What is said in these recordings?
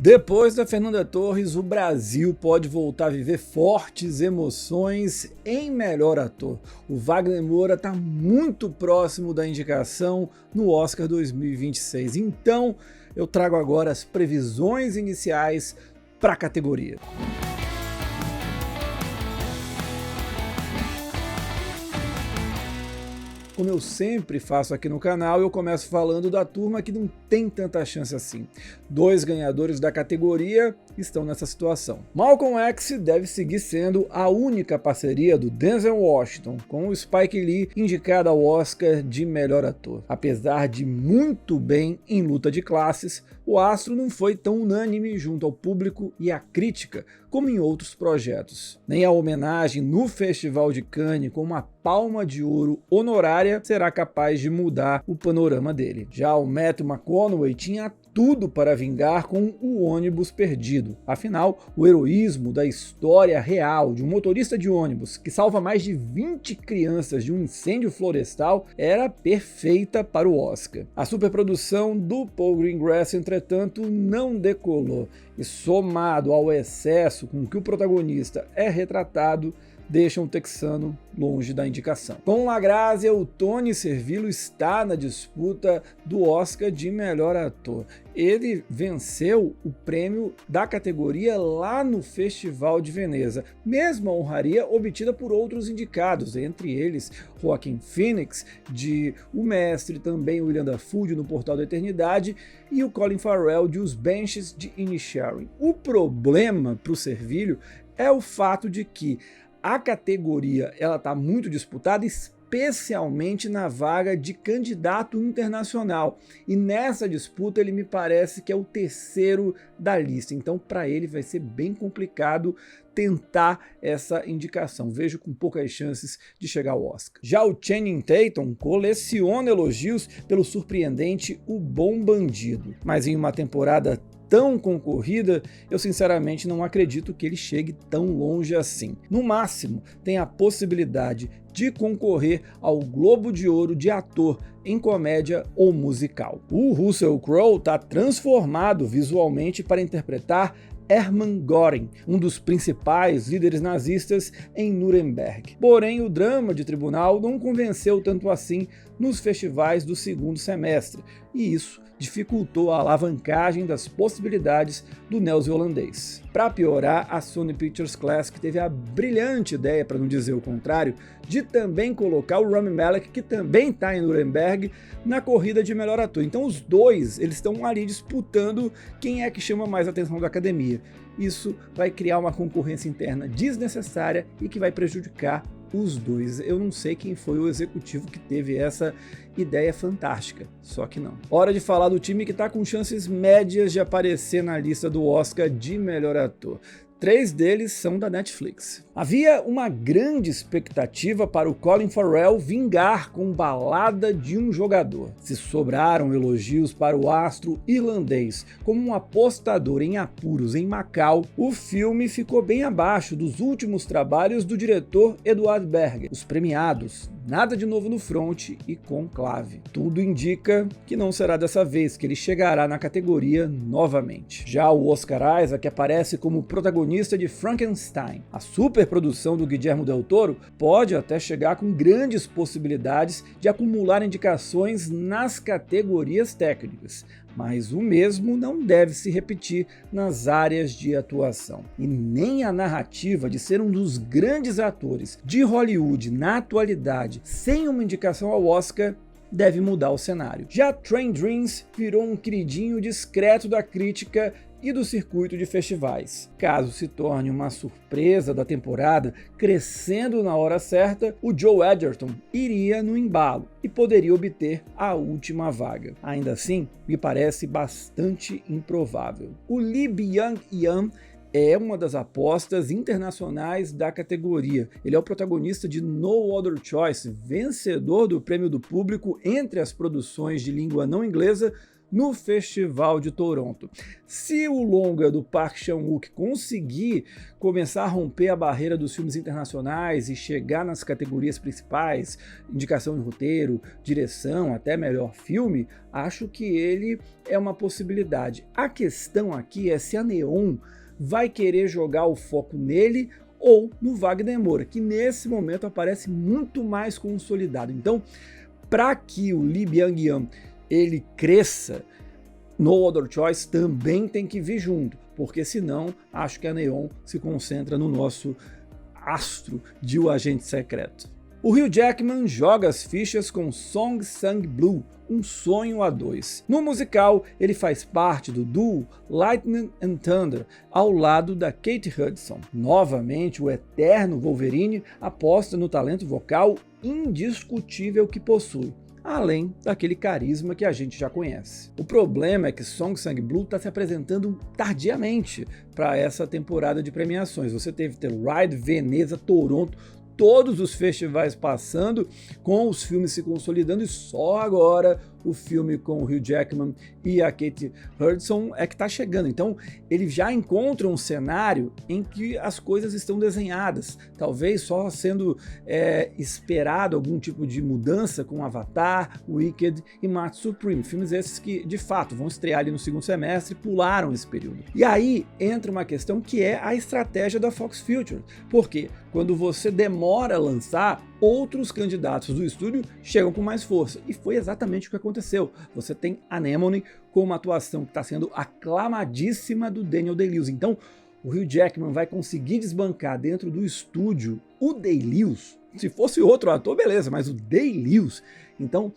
Depois da Fernanda Torres, o Brasil pode voltar a viver fortes emoções em melhor ator. O Wagner Moura está muito próximo da indicação no Oscar 2026. Então, eu trago agora as previsões iniciais para a categoria. Como eu sempre faço aqui no canal, eu começo falando da turma que não tem tanta chance assim. Dois ganhadores da categoria estão nessa situação. Malcolm X deve seguir sendo a única parceria do Denzel Washington com o Spike Lee indicado ao Oscar de melhor ator. Apesar de muito bem em Luta de Classes, o astro não foi tão unânime junto ao público e à crítica como em outros projetos. Nem a homenagem no Festival de Cannes com uma Palma de Ouro honorária será capaz de mudar o panorama dele. Já o Matthew McConaughey tinha tudo para vingar com O Ônibus Perdido. Afinal, o heroísmo da história real de um motorista de ônibus que salva mais de 20 crianças de um incêndio florestal era perfeita para o Oscar. A superprodução do Paul Greengrass, entretanto, não decolou e, somado ao excesso com que o protagonista é retratado, deixa um texano longe da indicação. Com La Grazia, o Tony Servillo está na disputa do Oscar de melhor ator. Ele venceu o prêmio da categoria lá no Festival de Veneza, mesma honraria obtida por outros indicados, entre eles Joaquin Phoenix, de O Mestre, também William Dafoe, no Portal da Eternidade, e o Colin Farrell, de Os Banshees de Inisherin. O problema para o Servillo é o fato de que a categoria está muito disputada, especialmente na vaga de candidato internacional. E nessa disputa ele me parece que é o terceiro da lista. Então para ele vai ser bem complicado tentar essa indicação. Vejo com poucas chances de chegar ao Oscar. Já o Channing Tatum coleciona elogios pelo surpreendente O Bom Bandido. Mas em uma temporada tão concorrida, eu sinceramente não acredito que ele chegue tão longe assim. No máximo, tem a possibilidade de concorrer ao Globo de Ouro de ator em comédia ou musical. O Russell Crowe está transformado visualmente para interpretar Hermann Göring, um dos principais líderes nazistas em Nuremberg. Porém, o drama de tribunal não convenceu tanto assim nos festivais do segundo semestre, e isso dificultou a alavancagem das possibilidades do neozelandês. Para piorar, a Sony Pictures Classic teve a brilhante ideia, para não dizer o contrário, de também colocar o Rami Malek, que também está em Nuremberg, na corrida de melhor ator. Então os dois estão ali disputando quem é que chama mais a atenção da academia. Isso vai criar uma concorrência interna desnecessária e que vai prejudicar os dois. Eu não sei quem foi o executivo que teve essa ideia fantástica, só que não. Hora de falar do time que está com chances médias de aparecer na lista do Oscar de melhor ator. 3 deles são da Netflix. Havia uma grande expectativa para o Colin Farrell vingar com Balada de um Jogador. Se sobraram elogios para o astro irlandês como um apostador em apuros em Macau, o filme ficou bem abaixo dos últimos trabalhos do diretor Edward Berger. Os premiados Nada de Novo no Front e Conclave. Tudo indica que não será dessa vez que ele chegará na categoria novamente. Já o Oscar Isaac aparece como protagonista de Frankenstein. A superprodução do Guillermo del Toro pode até chegar com grandes possibilidades de acumular indicações nas categorias técnicas, mas o mesmo não deve se repetir nas áreas de atuação. E nem a narrativa de ser um dos grandes atores de Hollywood na atualidade, sem uma indicação ao Oscar, deve mudar o cenário. Já Train Dreams virou um queridinho discreto da crítica e do circuito de festivais. Caso se torne uma surpresa da temporada, crescendo na hora certa, o Joe Edgerton iria no embalo e poderia obter a última vaga. Ainda assim, me parece bastante improvável. O Lee Byung-hun é uma das apostas internacionais da categoria. Ele é o protagonista de No Other Choice, vencedor do prêmio do público entre as produções de língua não inglesa no Festival de Toronto. Se o longa do Park Chan-wook conseguir começar a romper a barreira dos filmes internacionais e chegar nas categorias principais, indicação em roteiro, direção, até melhor filme, acho que ele é uma possibilidade. A questão aqui é se a Neon vai querer jogar o foco nele ou no Wagner Moura, que nesse momento aparece muito mais consolidado. Então, para que o Lee Byung-hun ele cresça, No Other Choice também tem que vir junto, porque senão acho que a Neon se concentra no nosso astro de O Agente Secreto. O Hugh Jackman joga as fichas com Song Sang-Blue, Um Sonho a Dois. No musical, ele faz parte do duo Lightning and Thunder, ao lado da Kate Hudson. Novamente, o eterno Wolverine aposta no talento vocal indiscutível que possui, além daquele carisma que a gente já conhece. O problema é que Song Sang-Blue está se apresentando tardiamente para essa temporada de premiações. Você teve Telluride, Veneza, Toronto, todos os festivais passando, com os filmes se consolidando, e só agora o filme com o Hugh Jackman e a Kate Hudson é que está chegando. Então ele já encontra um cenário em que as coisas estão desenhadas, talvez só sendo esperado algum tipo de mudança com Avatar, Wicked e March Supreme, filmes esses que de fato vão estrear ali no segundo semestre e pularam esse período. E aí entra uma questão que é a estratégia da Fox Features, porque quando você demora a lançar, outros candidatos do estúdio chegam com mais força, e foi exatamente o que aconteceu. Você tem Anemone com uma atuação que está sendo aclamadíssima do Daniel Day-Lewis. Então o Hugh Jackman vai conseguir desbancar dentro do estúdio o Day-Lewis. Se fosse outro ator, beleza, mas o Day-Lewis. Então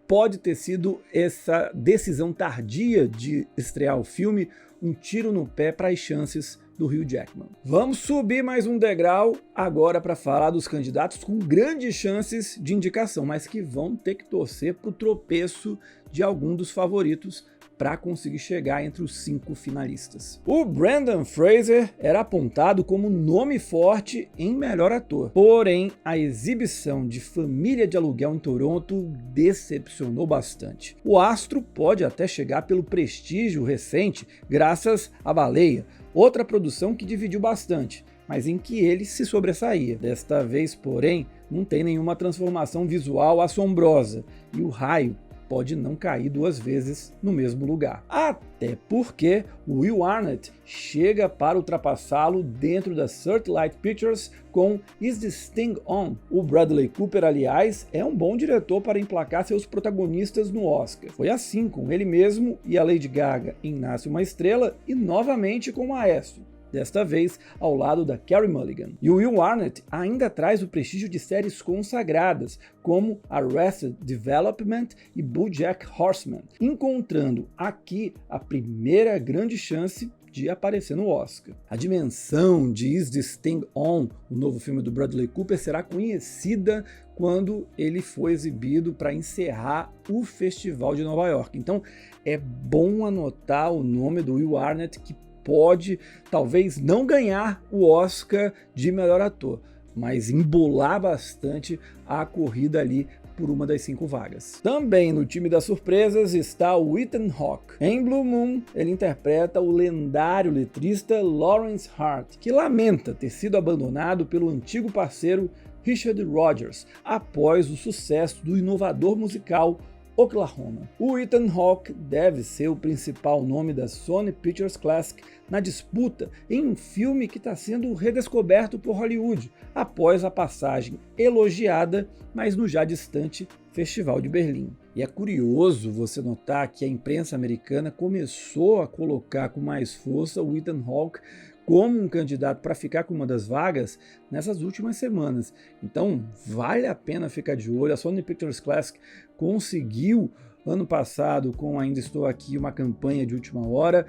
pode ter sido essa decisão tardia de estrear o filme um tiro no pé para as chances do Hugh Jackman. Vamos subir mais um degrau agora para falar dos candidatos com grandes chances de indicação, mas que vão ter que torcer para o tropeço de algum dos favoritos para conseguir chegar entre os 5 finalistas. O Brendan Fraser era apontado como nome forte em melhor ator, porém a exibição de Família de Aluguel em Toronto decepcionou bastante. O astro pode até chegar pelo prestígio recente graças a Baleia, outra produção que dividiu bastante, mas em que ele se sobressaía. Desta vez, porém, não tem nenhuma transformação visual assombrosa, e o raio pode não cair 2 vezes no mesmo lugar. Até porque o Will Arnett chega para ultrapassá-lo dentro da Searchlight Pictures com Is This Thing On? O Bradley Cooper, aliás, é um bom diretor para emplacar seus protagonistas no Oscar. Foi assim com ele mesmo e a Lady Gaga em Nasce Uma Estrela, e novamente com o Maestro, desta vez ao lado da Carey Mulligan. E o Will Arnett ainda traz o prestígio de séries consagradas, como Arrested Development e BoJack Horseman, encontrando aqui a primeira grande chance de aparecer no Oscar. A dimensão de Is This Thing On, o novo filme do Bradley Cooper, será conhecida quando ele for exibido para encerrar o Festival de Nova York. Então é bom anotar o nome do Will Arnett, que pode talvez não ganhar o Oscar de melhor ator, mas embolar bastante a corrida ali por uma das 5 vagas. Também no time das surpresas está o Ethan Hawke. Em Blue Moon, ele interpreta o lendário letrista Lawrence Hart, que lamenta ter sido abandonado pelo antigo parceiro Richard Rodgers após o sucesso do inovador musical Oklahoma. O Ethan Hawke deve ser o principal nome da Sony Pictures Classic na disputa em um filme que está sendo redescoberto por Hollywood após a passagem elogiada, mas no já distante Festival de Berlim. E é curioso você notar que a imprensa americana começou a colocar com mais força o Ethan Hawke como um candidato para ficar com uma das vagas nessas últimas semanas. Então vale a pena ficar de olho. A Sony Pictures Classic conseguiu ano passado, com Ainda Estou Aqui, uma campanha de última hora.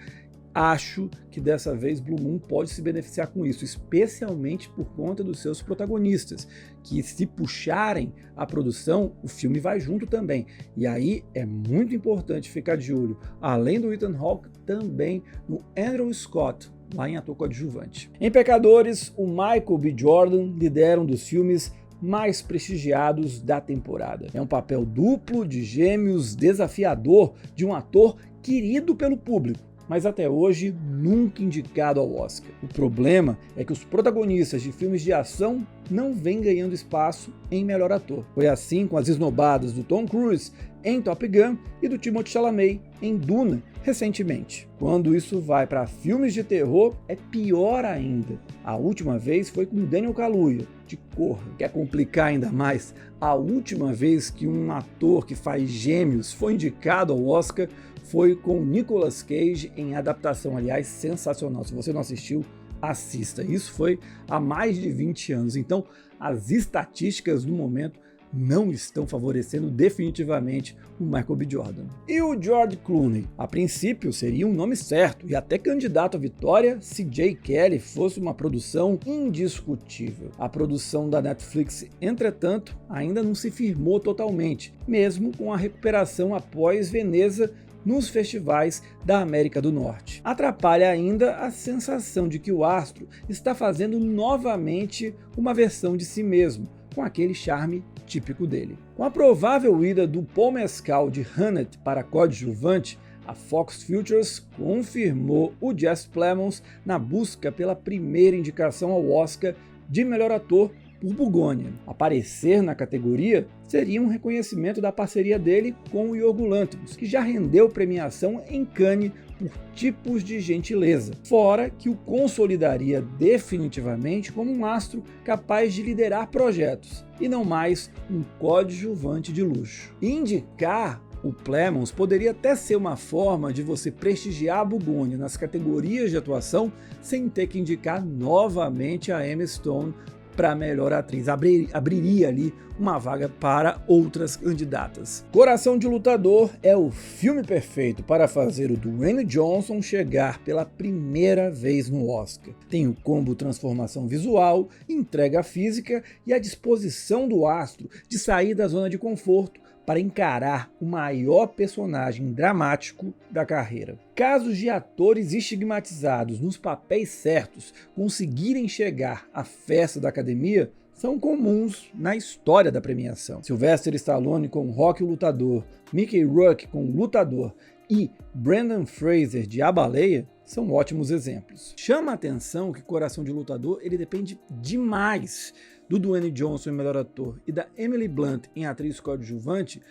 Acho que dessa vez Blue Moon pode se beneficiar com isso, especialmente por conta dos seus protagonistas, que se puxarem a produção, o filme vai junto também. E aí é muito importante ficar de olho, além do Ethan Hawke, também no Andrew Scott, lá em ator coadjuvante. Em Pecadores, o Michael B. Jordan lidera um dos filmes mais prestigiados da temporada. É um papel duplo de gêmeos desafiador de um ator querido pelo público, mas até hoje nunca indicado ao Oscar. O problema é que os protagonistas de filmes de ação não vêm ganhando espaço em melhor ator. Foi assim com as esnobadas do Tom Cruise em Top Gun e do Timothée Chalamet em Duna recentemente. Quando isso vai para filmes de terror, é pior ainda. A última vez foi com Daniel Kaluuya, de Corra. Quer complicar ainda mais? A última vez que um ator que faz gêmeos foi indicado ao Oscar foi com Nicolas Cage em adaptação, aliás, sensacional. Se você não assistiu, assista. Isso foi há mais de 20 anos. Então, as estatísticas do momento não estão favorecendo definitivamente o Michael B. Jordan. E o George Clooney? A princípio seria um nome certo e até candidato à vitória se Jay Kelly fosse uma produção indiscutível. A produção da Netflix, entretanto, ainda não se firmou totalmente, mesmo com a recuperação após Veneza nos festivais da América do Norte. Atrapalha ainda a sensação de que o astro está fazendo novamente uma versão de si mesmo, com aquele charme típico dele. Com a provável ida do Paul Mescal de Haneke para coadjuvante, a Fox Features confirmou o Jesse Plemons na busca pela primeira indicação ao Oscar de melhor ator por Bugônia. Aparecer na categoria seria um reconhecimento da parceria dele com o Yorgos Lanthimos, que já rendeu premiação em Cannes por Tipos de Gentileza, fora que o consolidaria definitivamente como um astro capaz de liderar projetos, e não mais um coadjuvante de luxo. Indicar o Plemons poderia até ser uma forma de você prestigiar a Bugônia nas categorias de atuação sem ter que indicar novamente a Emma Stone para melhor atriz. Abriria ali uma vaga para outras candidatas. Coração de Lutador é o filme perfeito para fazer o Dwayne Johnson chegar pela primeira vez no Oscar. Tem o combo transformação visual, entrega física e a disposição do astro de sair da zona de conforto para encarar o maior personagem dramático da carreira. Casos de atores estigmatizados nos papéis certos conseguirem chegar à festa da academia são comuns na história da premiação. Sylvester Stallone com Rocky o Lutador, Mickey Rourke com Lutador e Brendan Fraser de A Baleia são ótimos exemplos. Chama a atenção que Coração de Lutador ele depende demais do Dwayne Johnson em melhor ator e da Emily Blunt em atriz coadjuvante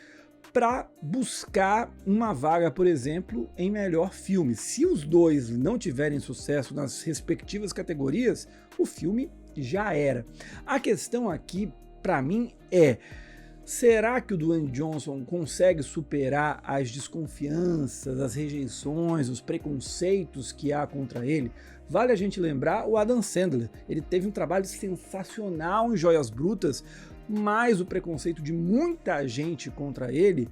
para buscar uma vaga, por exemplo, em melhor filme. Se os dois não tiverem sucesso nas respectivas categorias, o filme já era. A questão aqui, para mim, é: será que o Dwayne Johnson consegue superar as desconfianças, as rejeições, os preconceitos que há contra ele? Vale a gente lembrar o Adam Sandler. Ele teve um trabalho sensacional em Joias Brutas, mas o preconceito de muita gente contra ele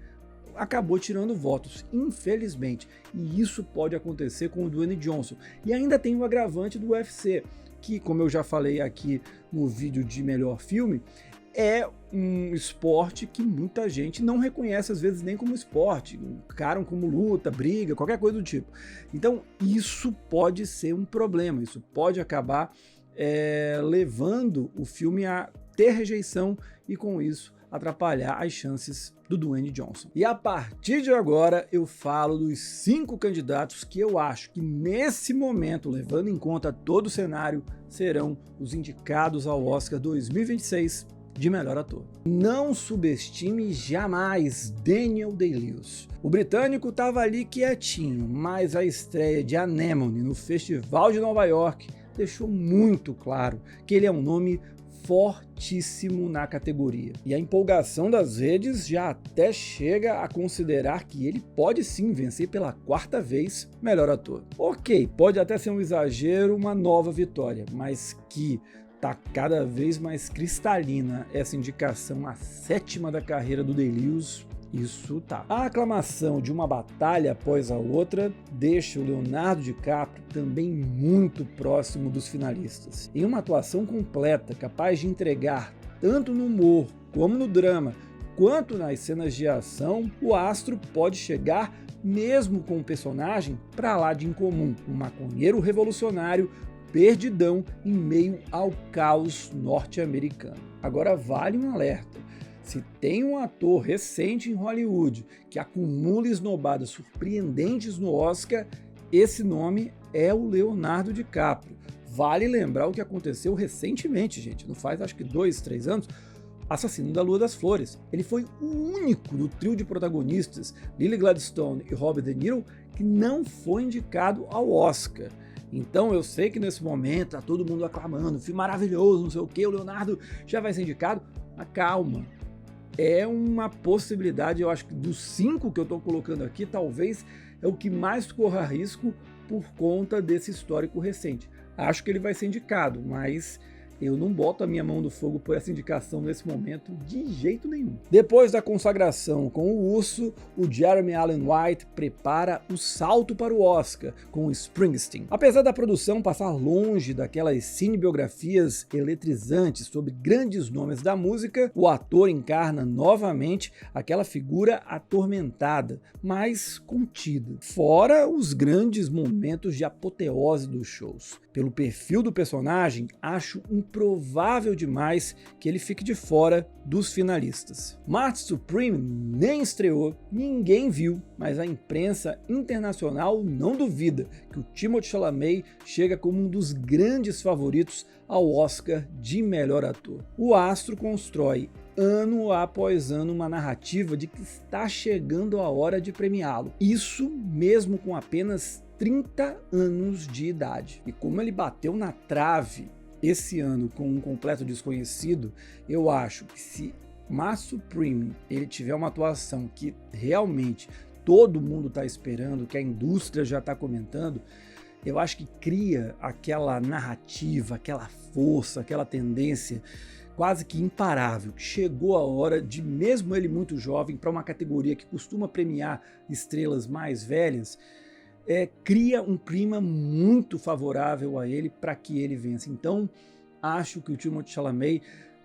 acabou tirando votos, infelizmente. E isso pode acontecer com o Dwayne Johnson. E ainda tem o agravante do UFC, que, como eu já falei aqui no vídeo de melhor filme, é um esporte que muita gente não reconhece, às vezes, nem como esporte, encaram como luta, briga, qualquer coisa do tipo. Então, isso pode ser um problema, isso pode acabar levando o filme a ter rejeição e, com isso, atrapalhar as chances do Dwayne Johnson. E a partir de agora eu falo dos 5 candidatos que eu acho que nesse momento, levando em conta todo o cenário, serão os indicados ao Oscar 2026 de melhor ator. Não subestime jamais Daniel Day-Lewis. O britânico estava ali quietinho, mas a estreia de Anemone no Festival de Nova York deixou muito claro que ele é um nome fortíssimo na categoria. E a empolgação das redes já até chega a considerar que ele pode sim vencer pela 4ª vez melhor ator. Ok, pode até ser um exagero, uma nova vitória, mas que tá cada vez mais cristalina essa indicação, a 7ª da carreira do Day-Lewis. Isso tá. A aclamação de uma batalha após a outra deixa o Leonardo DiCaprio também muito próximo dos finalistas. Em uma atuação completa, capaz de entregar tanto no humor como no drama, quanto nas cenas de ação, o astro pode chegar mesmo com um personagem pra lá de incomum, um maconheiro revolucionário perdidão em meio ao caos norte-americano. Agora vale um alerta. Se tem um ator recente em Hollywood que acumula esnobadas surpreendentes no Oscar, esse nome é o Leonardo DiCaprio. Vale lembrar o que aconteceu recentemente, gente, não faz acho que 2, 3 anos, Assassino da Lua das Flores. Ele foi o único do trio de protagonistas, Lily Gladstone e Robert De Niro, que não foi indicado ao Oscar. Então eu sei que nesse momento tá todo mundo aclamando, filme maravilhoso, não sei o que, o Leonardo já vai ser indicado, mas calma. É uma possibilidade, eu acho que dos 5 que eu estou colocando aqui, talvez é o que mais corra risco por conta desse histórico recente. Acho que ele vai ser indicado, mas eu não boto a minha mão no fogo por essa indicação nesse momento de jeito nenhum. Depois da consagração com o Urso, o Jeremy Allen White prepara o salto para o Oscar com o Springsteen. Apesar da produção passar longe daquelas cinebiografias eletrizantes sobre grandes nomes da música, o ator encarna novamente aquela figura atormentada, mas contida. Fora os grandes momentos de apoteose dos shows. Pelo perfil do personagem, acho improvável demais que ele fique de fora dos finalistas. Marty Supreme nem estreou, ninguém viu, mas a imprensa internacional não duvida que o Timothée Chalamet chega como um dos grandes favoritos ao Oscar de melhor ator. O astro constrói ano após ano uma narrativa de que está chegando a hora de premiá-lo. Isso mesmo com apenas 30 anos de idade. E como ele bateu na trave esse ano com um completo desconhecido, eu acho que se Marty Supreme ele tiver uma atuação que realmente todo mundo está esperando, que a indústria já está comentando, eu acho que cria aquela narrativa, aquela força, aquela tendência quase que imparável, que chegou a hora de, mesmo ele muito jovem, para uma categoria que costuma premiar estrelas mais velhas, cria um clima muito favorável a ele para que ele vença. Então, acho que o Timothée Chalamet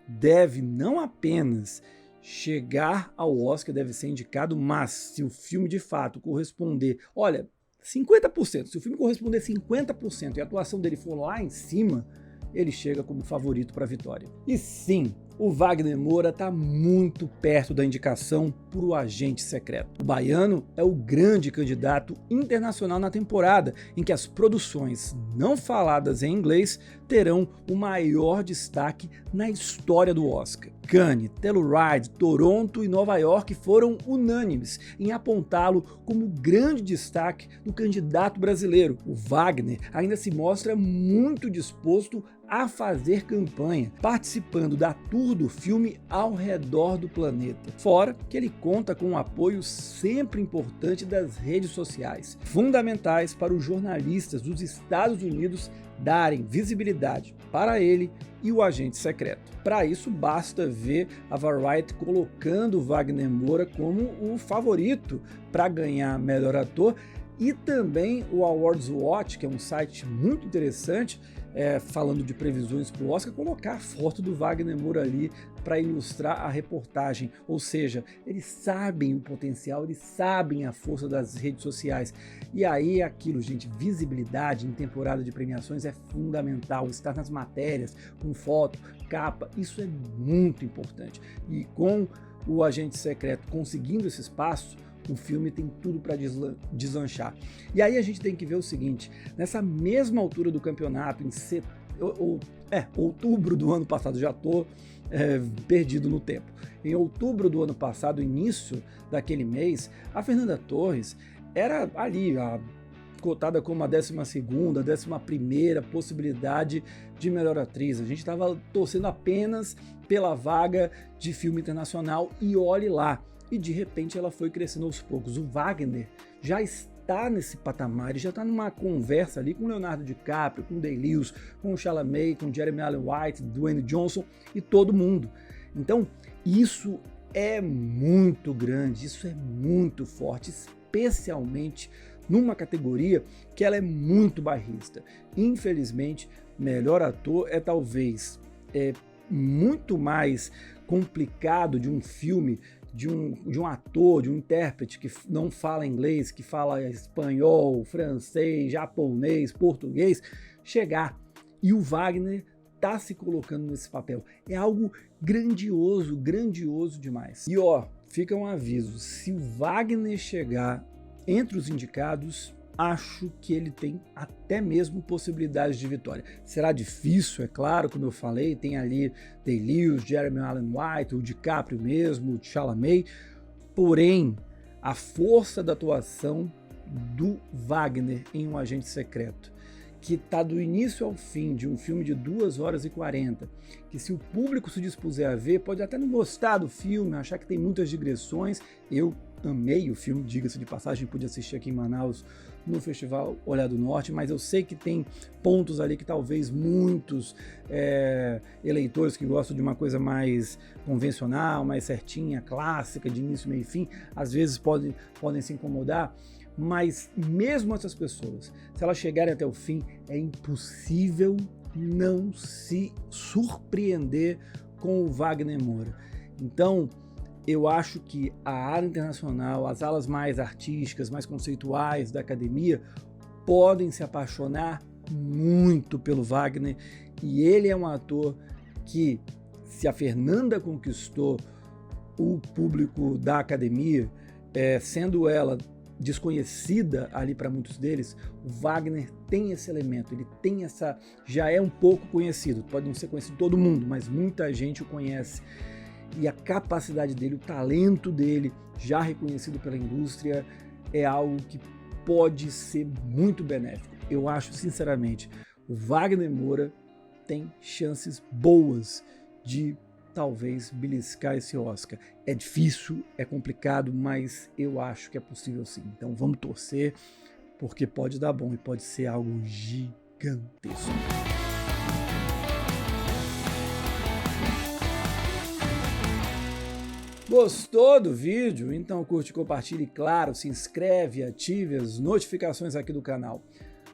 deve não apenas chegar ao Oscar, deve ser indicado, mas se o filme de fato corresponder, olha, 50%, se o filme corresponder 50% e a atuação dele for lá em cima, ele chega como favorito para a vitória. E sim, o Wagner Moura está muito perto da indicação por O Agente Secreto. O baiano é o grande candidato internacional na temporada, em que as produções não faladas em inglês terão o maior destaque na história do Oscar. Cannes, Telluride, Toronto e Nova York foram unânimes em apontá-lo como grande destaque do candidato brasileiro. O Wagner ainda se mostra muito disposto a fazer campanha, participando da tour do filme ao redor do planeta. Fora que ele conta com um apoio sempre importante das redes sociais, fundamentais para os jornalistas dos Estados Unidos darem visibilidade para ele e o Agente Secreto. Para isso, basta ver a Variety colocando Wagner Moura como o favorito para ganhar melhor ator, e também o Awards Watch, que é um site muito interessante, falando de previsões para o Oscar, colocar a foto do Wagner Moura ali para ilustrar a reportagem. Ou seja, eles sabem o potencial, eles sabem a força das redes sociais. E aí é aquilo, gente, visibilidade em temporada de premiações é fundamental, estar nas matérias, com foto, capa, isso é muito importante. E com o Agente Secreto conseguindo esse espaço, o filme tem tudo para deslanchar. E aí a gente tem que ver o seguinte, nessa mesma altura do campeonato, em outubro do ano passado, já estou perdido no tempo. Em outubro do ano passado, início daquele mês, a Fernanda Torres era ali, cotada como a 12ª, 11ª possibilidade de melhor atriz. A gente estava torcendo apenas pela vaga de filme internacional e olhe lá. E de repente ela foi crescendo aos poucos. O Wagner já está nesse patamar, ele já está numa conversa ali com Leonardo DiCaprio, com Day-Lewis, com o Chalamet, com Jeremy Allen White, Dwayne Johnson e todo mundo. Então isso é muito grande, isso é muito forte, especialmente numa categoria que ela é muito bairrista. Infelizmente, melhor ator é talvez muito mais complicado de um filme, de um ator, de um intérprete que não fala inglês, que fala espanhol, francês, japonês, português, chegar. E o Wagner tá se colocando nesse papel. É algo grandioso, grandioso demais. E ó, fica um aviso, se o Wagner chegar entre os indicados, acho que ele tem até mesmo possibilidades de vitória. Será difícil, é claro, como eu falei, tem ali Day-Lewis, Jeremy Allen White, o DiCaprio mesmo, o Chalamet, porém, a força da atuação do Wagner em Um Agente Secreto, que está do início ao fim de um filme de 2 horas e 40, que se o público se dispuser a ver, pode até não gostar do filme, achar que tem muitas digressões. Eu amei o filme, diga-se de passagem, pude assistir aqui em Manaus no Festival Olhar do Norte, mas eu sei que tem pontos ali que talvez muitos eleitores que gostam de uma coisa mais convencional, mais certinha, clássica, de início, meio e fim, às vezes podem se incomodar. Mas mesmo essas pessoas, se elas chegarem até o fim, é impossível não se surpreender com o Wagner Moura. Então, eu acho que a área internacional, as alas mais artísticas, mais conceituais da academia, podem se apaixonar muito pelo Wagner, e ele é um ator que, se a Fernanda conquistou o público da academia, sendo ela desconhecida ali para muitos deles, o Wagner tem esse elemento, ele tem essa, já é um pouco conhecido, pode não ser conhecido todo mundo, mas muita gente o conhece, e a capacidade dele, o talento dele, já reconhecido pela indústria, é algo que pode ser muito benéfico. Eu acho, sinceramente, o Wagner Moura tem chances boas de talvez beliscar esse Oscar. É difícil, é complicado, mas eu acho que é possível sim. Então vamos torcer, porque pode dar bom e pode ser algo gigantesco. Gostou do vídeo? Então curte, compartilhe, claro, se inscreve e ative as notificações aqui do canal.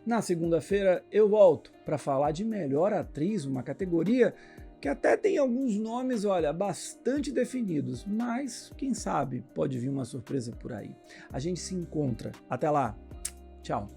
Na segunda-feira eu volto para falar de melhor atriz, uma categoria que até tem alguns nomes, olha, bastante definidos, mas quem sabe pode vir uma surpresa por aí. A gente se encontra. Até lá. Tchau.